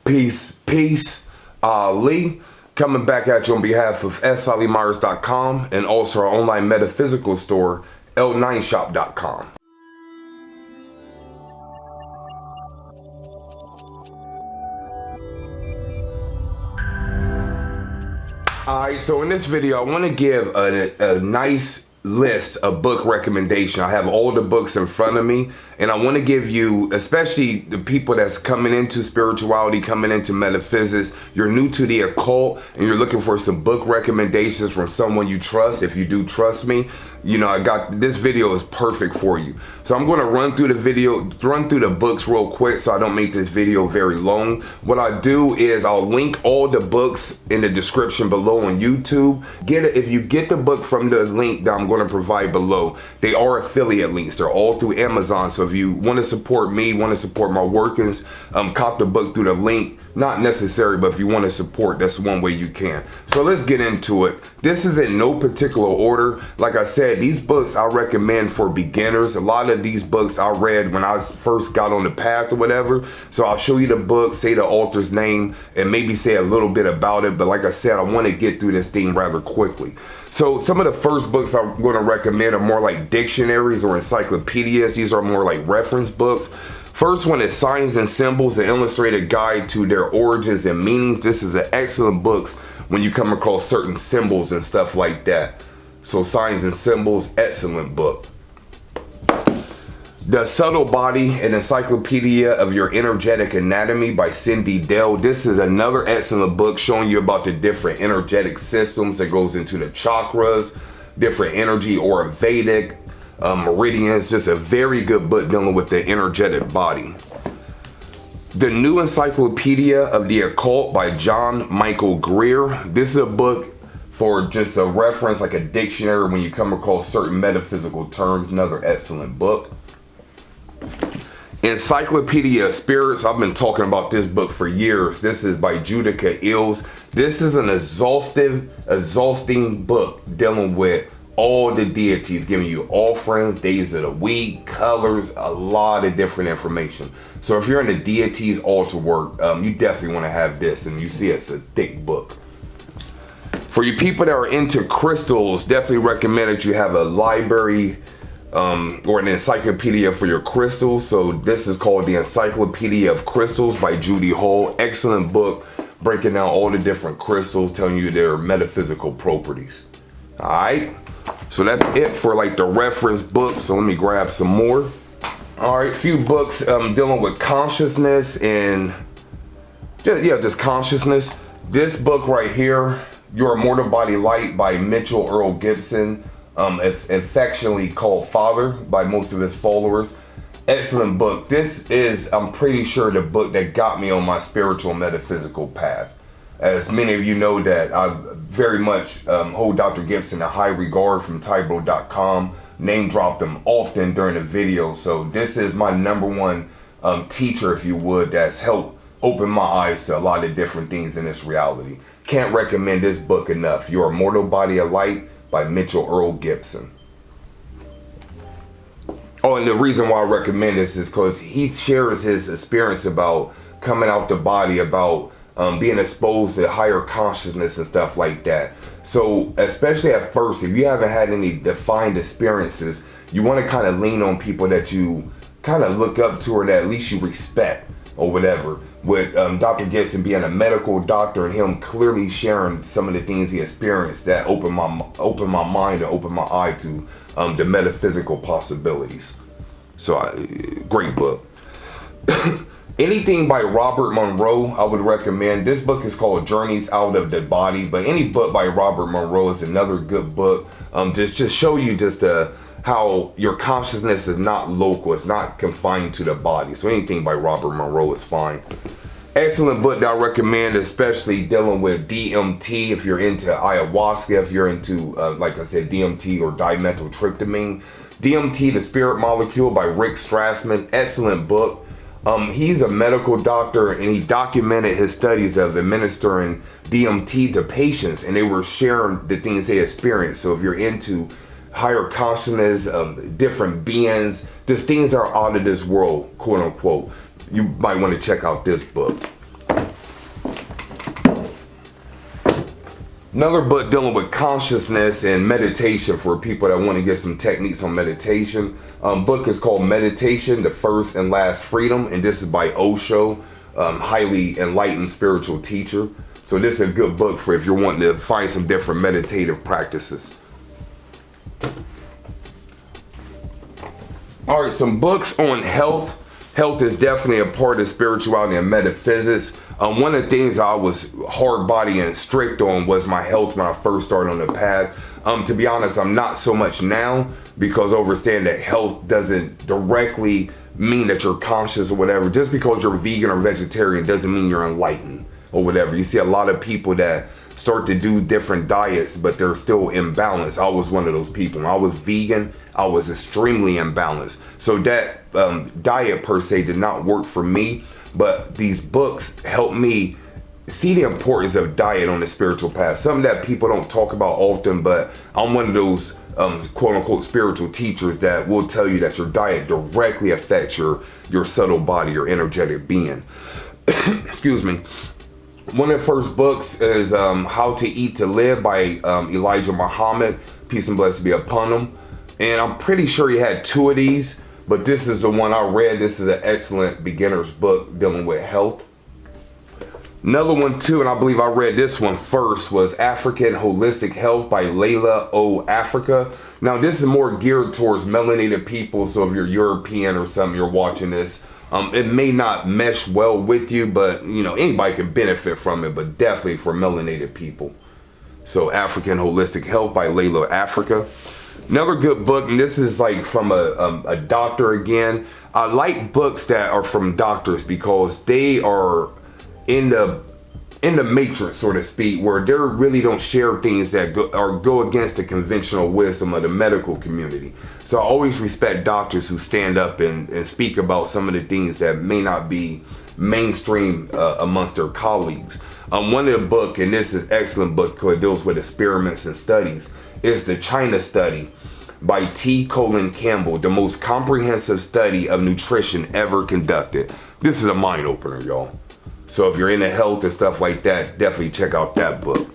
Peace, peace. Ali, coming back at you on behalf of sallyMyers.com and also our online metaphysical store, L9shop.com. Alright, so in this video, I want to give a nice list of book recommendation. I have all the books in front of me, and I want to give you, especially the people that's coming into spirituality, coming into metaphysics, you're new to the occult, and you're looking for some book recommendations from someone you trust. If you do trust me, you know, this video is perfect for you. So I'm going to run through the books real quick so I don't make this video very long. What I do is I'll link all the books in the description below on YouTube. If you get the book from the link that I'm going to provide below, they are affiliate links. They're all through Amazon. So if you want to support me, want to support my workings, cop the book through the link. Not necessary, but if you want to support, that's one way you can. So let's get into it. This is in no particular order. Like I said, these books I recommend for beginners. A lot of these books I read when I first got on the path or whatever. So I'll show you the book, say the author's name, and maybe say a little bit about it. But like I said, I want to get through this thing rather quickly. So some of the first books I'm going to recommend are more like dictionaries or encyclopedias. These are more like reference books. First one is Signs and Symbols, an illustrated guide to their origins and meanings. This is an excellent book when you come across certain symbols and stuff like that. So Signs and Symbols, excellent book. The Subtle Body, an encyclopedia of your energetic anatomy by Cyndi. This is another excellent book showing you about the different energetic systems that goes into the chakras, different energy or Vedic, meridians. Just a very good book dealing with the energetic body. The New Encyclopedia of the Occult by John Michael Greer. This is a book for just a reference, like a dictionary when you come across certain metaphysical terms. Another excellent book. Encyclopedia of Spirits. I've been talking about this book for years. This is by Judy. This is an exhausting book dealing with all the deities, giving you offerings, days of the week, colors, a lot of different information. So if you're in the deities altar work, you definitely want to have this, and you see it's a thick book. For you people that are into crystals, definitely recommend that you have a library or an encyclopedia for your crystals. So this is called the Encyclopedia of Crystals by Judy. Excellent book breaking down all the different crystals, telling you their metaphysical properties. All right. So that's it for like the reference books. So let me grab some more. All right, few books dealing with consciousness and just consciousness. This book right here, Your Immortal Body Light by Earl Gibson, affectionately called Father by most of his followers. Excellent book. This is, I'm pretty sure, the book that got me on my spiritual metaphysical path. As many of you know that I very much hold Dr. Gibson in high regard from Tybo.com. Name dropped him often during the video. So this is my number one teacher, if you would, that's helped open my eyes to a lot of different things in this reality. Can't recommend this book enough. Your Immortal Body of Light by Earl Gibson. Oh, and the reason why I recommend this is because he shares his experience about coming out the body, about being exposed to higher consciousness and stuff like that. So especially at first, if you haven't had any defined experiences, you want to kind of lean on people that you kind of look up to or that at least you respect or whatever. With Dr. Gibson being a medical doctor and him clearly sharing some of the things he experienced, that opened my mind and opened my eye to the metaphysical possibilities. So great book. Anything by Robert Monroe, I would recommend. This book is called Journeys Out of the Body, but any book by Robert Monroe is another good book. Just show you how your consciousness is not local, it's not confined to the body. So anything by Robert Monroe is fine. Excellent book that I recommend, especially dealing with DMT. If you're into ayahuasca, if you're into, like I said, DMT or dimethyltryptamine. DMT, The Spirit Molecule by Rick Strassman. Excellent book. He's a medical doctor and he documented his studies of administering DMT to patients, and they were sharing the things they experienced. So if you're into higher consciousness, different beings, just things that are out of this world, quote unquote, you might want to check out this book. Another book dealing with consciousness and meditation for people that want to get some techniques on meditation. Book is called Meditation, The First and Last Freedom, and this is by Osho, highly enlightened spiritual teacher. So this is a good book for if you're wanting to find some different meditative practices. All right, some books on health. Health is definitely a part of spirituality and metaphysics. One of the things I was hard body and strict on was my health when I first started on the path. To be honest, I'm not so much now, because I understand that health doesn't directly mean that you're conscious or whatever. Just because you're vegan or vegetarian doesn't mean you're enlightened or whatever. You see a lot of people that start to do different diets, but they're still imbalanced. I was one of those people. When I was vegan, I was extremely imbalanced. So that diet per se did not work for me, but these books helped me see the importance of diet on the spiritual path. Something that people don't talk about often, but I'm one of those quote unquote spiritual teachers that will tell you that your diet directly affects your subtle body, your energetic being. Excuse me. One of the first books is How to Eat to Live by Elijah Muhammad. Peace and blessings be upon him. And I'm pretty sure he had two of these, but this is the one I read. This is an excellent beginner's book dealing with health. Another one too, and I believe I read this one first, was African Holistic Health by Layla O. Africa. Now this is more geared towards melanated people, so if you're European or something, you're watching this, it may not mesh well with you, but you know, anybody can benefit from it, but definitely for melanated people. So African Holistic Health by Layla Africa. Another good book, and this is like from a doctor again. I like books that are from doctors because they are in the matrix, so to speak, where they really don't share things that go against the conventional wisdom of the medical community. So I always respect doctors who stand up and speak about some of the things that may not be mainstream amongst their colleagues. One of the book, and this is an excellent book because it deals with experiments and studies, is The China Study by Colin Campbell, the most comprehensive study of nutrition ever conducted. This is a mind opener, y'all. So if you're into health and stuff like that, definitely check out that book.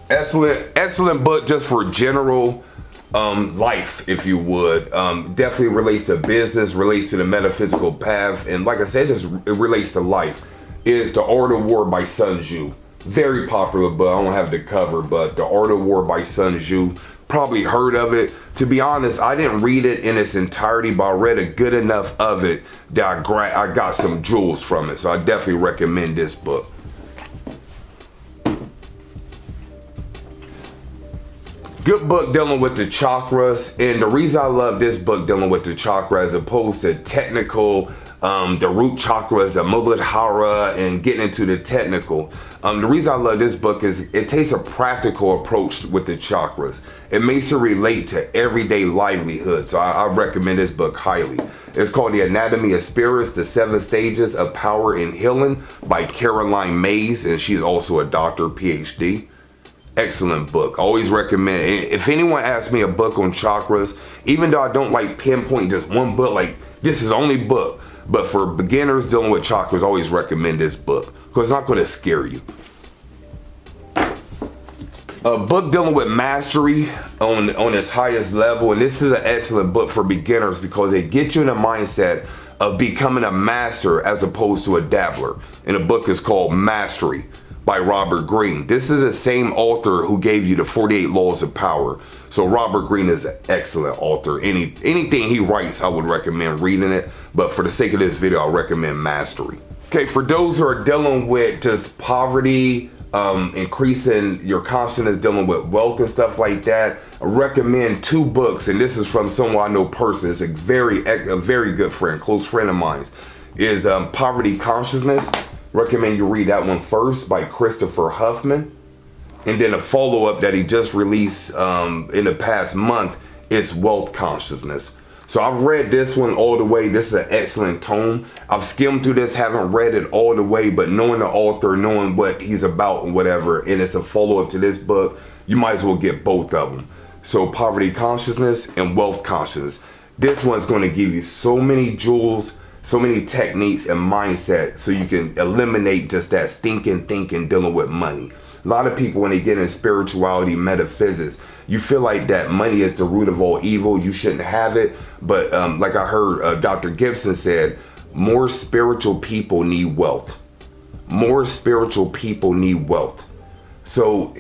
Excellent book just for general life, if you would. Definitely relates to business, relates to the metaphysical path, and like I said, it relates to life. Is The Art of War by Sun Tzu. Very popular book. I don't have the cover, but The Art of War by Sun Tzu. Probably heard of it. To be honest, I didn't read it in its entirety, but I read a good enough of it that I got some jewels from it. So I definitely recommend this book. Good book dealing with the chakras, and the reason I love this book dealing with the chakra as opposed to technical, the root chakras, the Muladhara, and getting into the technical. The reason I love this book is it takes a practical approach with the chakras. It makes it relate to everyday livelihood. So I recommend this book highly. It's called The Anatomy of Spirits, The 7 Stages of Power in Healing by Carolyn Myss, and she's also a doctor, PhD. Excellent book. Always recommend. If anyone asks me a book on chakras, even though I don't like pinpoint just one book, like this is the only book, but for beginners dealing with chakras, I always recommend this book because it's not going to scare you. A book dealing with mastery on its highest level, and this is an excellent book for beginners because it gets you in a mindset of becoming a master as opposed to a dabbler. And the book is called Mastery by Robert Greene. This is the same author who gave you the 48 Laws of Power. So Robert Greene is an excellent author. Anything he writes, I would recommend reading it. But for the sake of this video, I recommend Mastery. Okay, for those who are dealing with just poverty, increasing your consciousness, dealing with wealth and stuff like that, I recommend two books. And this is from someone I know personally. It's a very good friend, close friend of mine. Is Poverty Consciousness. Recommend you read that one first by Christopher Huffman. And then a follow-up that he just released in the past month is Wealth Consciousness. So I've read this one all the way. This is an excellent tome. I've skimmed through this, haven't read it all the way, but knowing the author, knowing what he's about and whatever, and it's a follow-up to this book, you might as well get both of them. So Poverty Consciousness and Wealth Consciousness. This one's going to give you so many jewels, so many techniques and mindset so you can eliminate just that stinking thinking dealing with money. A lot of people, when they get in spirituality, metaphysics, you feel like that money is the root of all evil. You shouldn't have it. But like I heard Dr. Gibson said, more spiritual people need wealth. More spiritual people need wealth. So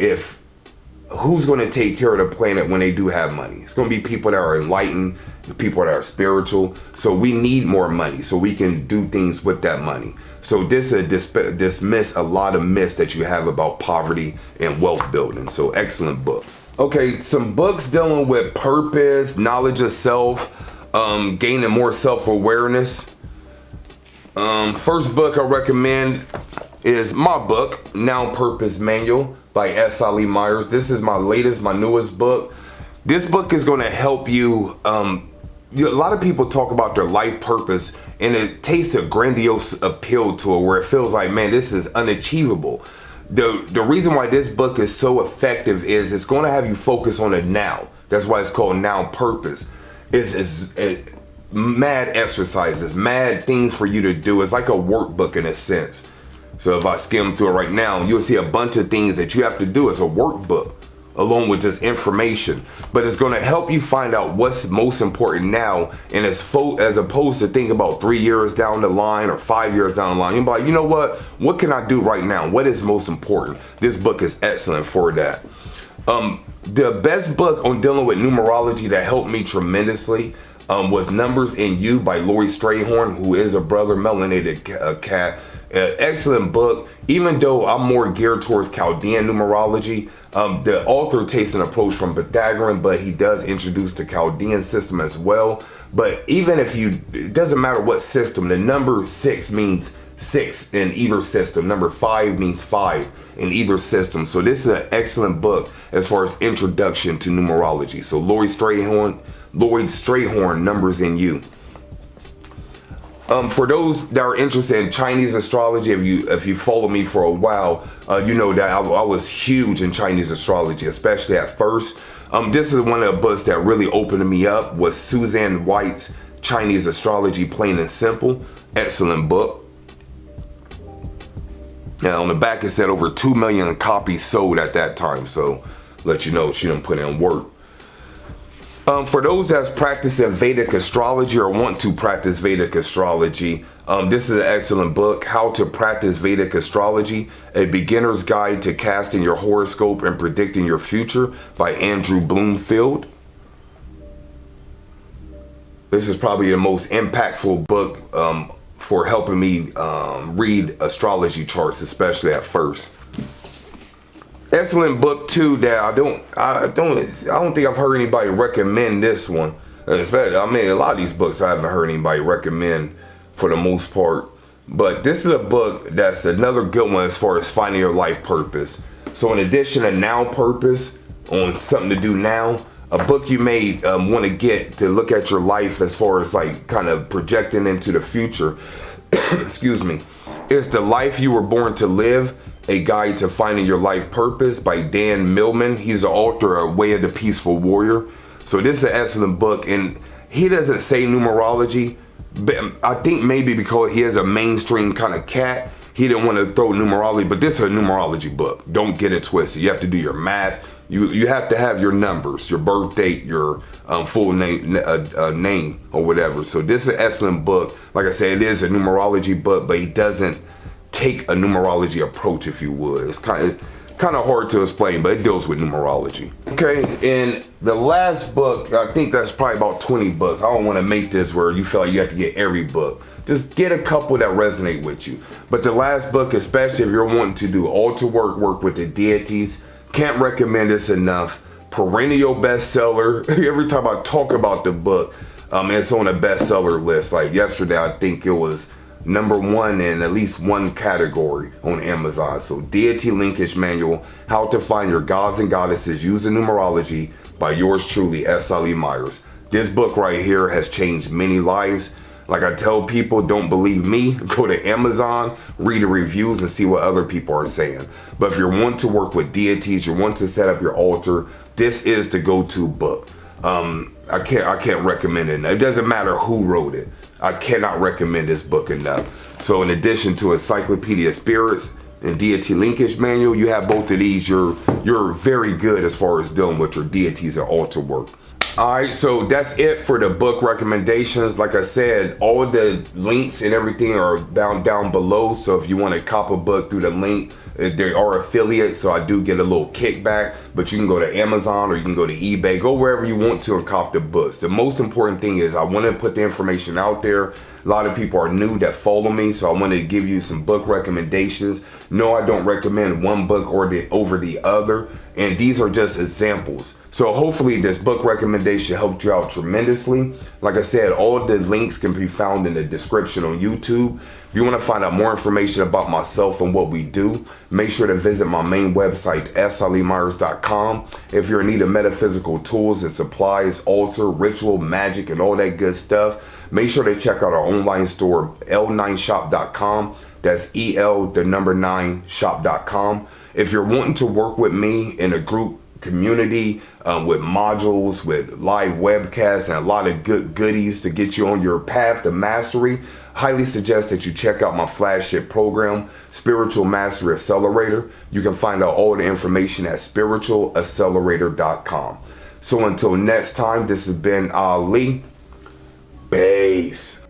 who's going to take care of the planet when they do have money? It's going to be people that are enlightened, people that are spiritual. So we need more money so we can do things with that money. So this dismiss a lot of myths that you have about poverty and wealth building. So excellent book. Okay, some books dealing with purpose, knowledge of self, gaining more self-awareness. First book I recommend is my book, Now Purpose Manual by S. Ali Myers. This is my newest book. This book is going to help you. A lot of people talk about their life purpose and it takes a grandiose appeal to it where it feels like, man, this is unachievable. The reason why this book is so effective is it's going to have you focus on it now. That's why it's called Now Purpose. It's mad exercises, mad things for you to do. It's like a workbook in a sense. So if I skim through it right now, you'll see a bunch of things that you have to do. It's a workbook along with just information, but it's going to help you find out what's most important now. And as opposed to thinking about 3 years down the line or 5 years down the line, you'll be like, you know what can I do right now? What is most important? This book is excellent for that. The best book on dealing with numerology that helped me tremendously was Numbers in You by Lori Strayhorn, who is a brother melanated cat. Excellent book. Even though I'm more geared towards Chaldean numerology, the author takes an approach from Pythagorean, but he does introduce the Chaldean system as well. But even if it doesn't matter what system, the number 6 means 6 in either system. Number 5 means 5 in either system. So this is an excellent book as far as introduction to numerology. So Lloyd Strayhorn, Numbers in You. For those that are interested in Chinese astrology, if you follow me for a while, you know that I was huge in Chinese astrology, especially at first. This is one of the books that really opened me up, was Suzanne White's Chinese Astrology, Plain and Simple. Excellent book. Now on the back it said over 2 million copies sold at that time, so let you know she done put in work. For those that's practicing Vedic astrology or want to practice Vedic astrology, this is an excellent book, How to Practice Vedic Astrology, A Beginner's Guide to Casting Your Horoscope and Predicting Your Future by Andrew Bloomfield. This is probably the most impactful book for helping me read astrology charts, especially at first. Excellent book too that I don't think I've heard anybody recommend this one. Especially, I mean, a lot of these books I haven't heard anybody recommend for the most part. But this is a book that's another good one as far as finding your life purpose. So in addition to Now Purpose, on something to do now, a book you may want to get to look at your life as far as like kind of projecting into the future, excuse me, is The Life You Were Born to Live, A Guide to Finding Your Life Purpose by Dan Millman. He's the author of Way of the Peaceful Warrior. So this is an excellent book, and he doesn't say numerology, but I think maybe because he is a mainstream kind of cat, he didn't want to throw numerology, but this is a numerology book. Don't get it twisted. You have to do your math. You have to have your numbers, your birth date, your full name or whatever. So this is an excellent book. Like I said, it is a numerology book, but he doesn't take a numerology approach, if you would. It's kind of hard to explain, but it deals with numerology. Okay, and the last book, I think that's probably about 20 books. I don't want to make this where you feel like you have to get every book. Just get a couple that resonate with you. But the last book, especially if you're wanting to do altar work with the deities, can't recommend this enough. Perennial bestseller. Every time I talk about the book, it's on a bestseller list. Like yesterday, I think it was #1 in at least one category on Amazon. So Deity Linkage Manual, How to Find Your Gods and Goddesses Using Numerology by yours truly, S. Ali Myers. This book right here has changed many lives. Like I tell people, don't believe me, go to Amazon, read the reviews and see what other people are saying. But if you want to work with deities, you want to set up your altar, this is the go-to book. I can't recommend it. It doesn't matter who wrote it. I cannot recommend this book enough. So in addition to Encyclopedia of Spirits and Deity Linkage Manual, you have both of these. You're very good as far as dealing with your deities and altar work. Alright, so that's it for the book recommendations. Like I said, all the links and everything are down below. So if you want to cop a book through the link, they are affiliates, so I do get a little kickback. But you can go to Amazon or you can go to eBay. Go wherever you want to and cop the books. The most important thing is I want to put the information out there. A lot of people are new that follow me, so I want to give you some book recommendations. No, I don't recommend one book over the other. And these are just examples. So hopefully this book recommendation helped you out tremendously. Like I said, all of the links can be found in the description on YouTube. If you want to find out more information about myself and what we do, make sure to visit my main website, sallyMyers.com. If you're in need of metaphysical tools and supplies, altar, ritual, magic, and all that good stuff, make sure to check out our online store, el9shop.com. That's el9shop.com. If you're wanting to work with me in a group community with modules, with live webcasts, and a lot of good goodies to get you on your path to mastery, highly suggest that you check out my flagship program, Spiritual Mastery Accelerator. You can find out all the information at spiritualaccelerator.com. So until next time, this has been Ali. Base.